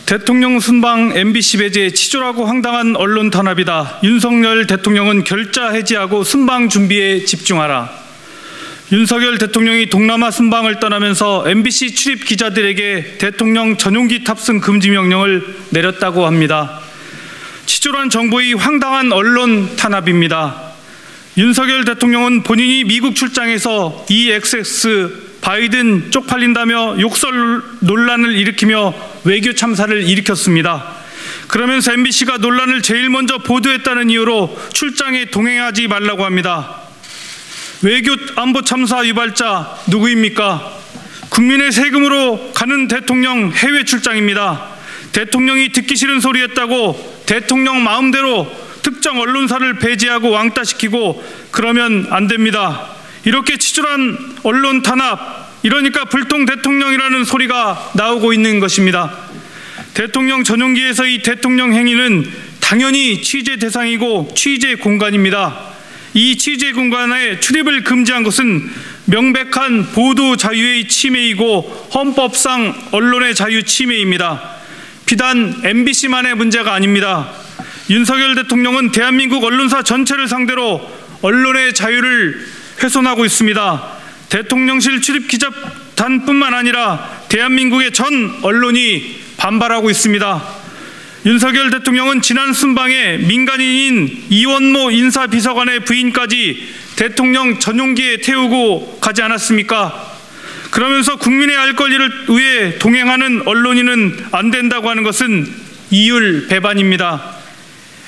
대통령 순방 MBC 배제 치졸하고 황당한 언론 탄압이다. 윤석열 대통령은 결자 해지하고 순방 준비에 집중하라. 윤석열 대통령이 동남아 순방을 떠나면서 MBC 출입 기자들에게 대통령 전용기 탑승 금지 명령을 내렸다고 합니다. 치졸한 정부의 황당한 언론 탄압입니다. 윤석열 대통령은 본인이 미국 출장에서 EXX 바이든 쪽팔린다며 욕설 논란을 일으키며 외교 참사를 일으켰습니다. 그러면서 MBC가 논란을 제일 먼저 보도했다는 이유로 출장에 동행하지 말라고 합니다. 외교 안보 참사 유발자 누구입니까? 국민의 세금으로 가는 대통령 해외 출장입니다. 대통령이 듣기 싫은 소리 했다고 대통령 마음대로 특정 언론사를 배제하고 왕따시키고 그러면 안 됩니다. 이렇게 치졸한 언론 탄압, 이러니까 불통 대통령이라는 소리가 나오고 있는 것입니다. 대통령 전용기에서의 대통령 행위는 당연히 취재 대상이고 취재 공간입니다. 이 취재 공간에 출입을 금지한 것은 명백한 보도 자유의 침해이고 헌법상 언론의 자유 침해입니다. 비단 MBC만의 문제가 아닙니다. 윤석열 대통령은 대한민국 언론사 전체를 상대로 언론의 자유를 훼손하고 있습니다. 대통령실 출입 기자단뿐만 아니라 대한민국의 전 언론이 반발하고 있습니다. 윤석열 대통령은 지난 순방에 민간인인 이원모 인사비서관의 부인까지 대통령 전용기에 태우고 가지 않았습니까? 그러면서 국민의 알 권리를 위해 동행하는 언론인은 안 된다고 하는 것은 이율 배반입니다.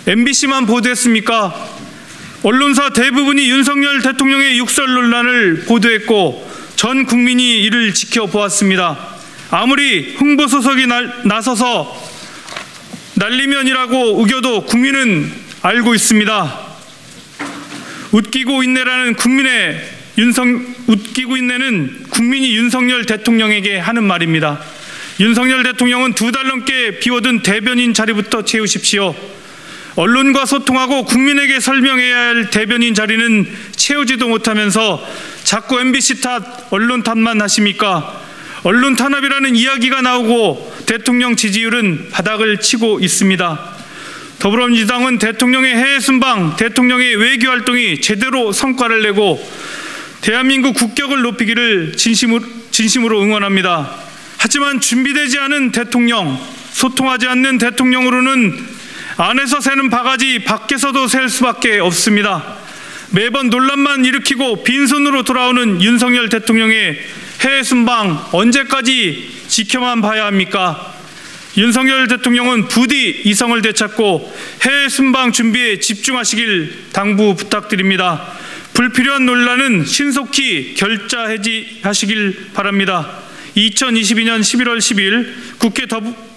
MBC만 보도했습니까? 언론사 대부분이 윤석열 대통령의 욕설 논란을 보도했고 전 국민이 이를 지켜보았습니다. 아무리 홍보소속이 나서서 날리면이라고 우겨도 국민은 알고 있습니다. 웃기고 있네는 국민이 윤석열 대통령에게 하는 말입니다. 윤석열 대통령은 2달 넘게 비워둔 대변인 자리부터 채우십시오. 언론과 소통하고 국민에게 설명해야 할 대변인 자리는 채우지도 못하면서 자꾸 MBC 탓, 언론 탓만 하십니까? 언론 탄압이라는 이야기가 나오고 대통령 지지율은 바닥을 치고 있습니다. 더불어민주당은 대통령의 해외 순방, 대통령의 외교 활동이 제대로 성과를 내고 대한민국 국격을 높이기를 진심으로 응원합니다. 하지만 준비되지 않은 대통령, 소통하지 않는 대통령으로는 안에서 새는 바가지 밖에서도 셀 수밖에 없습니다. 매번 논란만 일으키고 빈손으로 돌아오는 윤석열 대통령의 해외 순방 언제까지 지켜만 봐야 합니까? 윤석열 대통령은 부디 이성을 되찾고 해외 순방 준비에 집중하시길 당부 부탁드립니다. 불필요한 논란은 신속히 결자 해지하시길 바랍니다. 2022년 11월 10일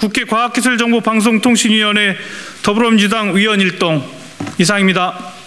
국회 과학기술정보방송통신위원회 더불어민주당 의원 일동 이상입니다.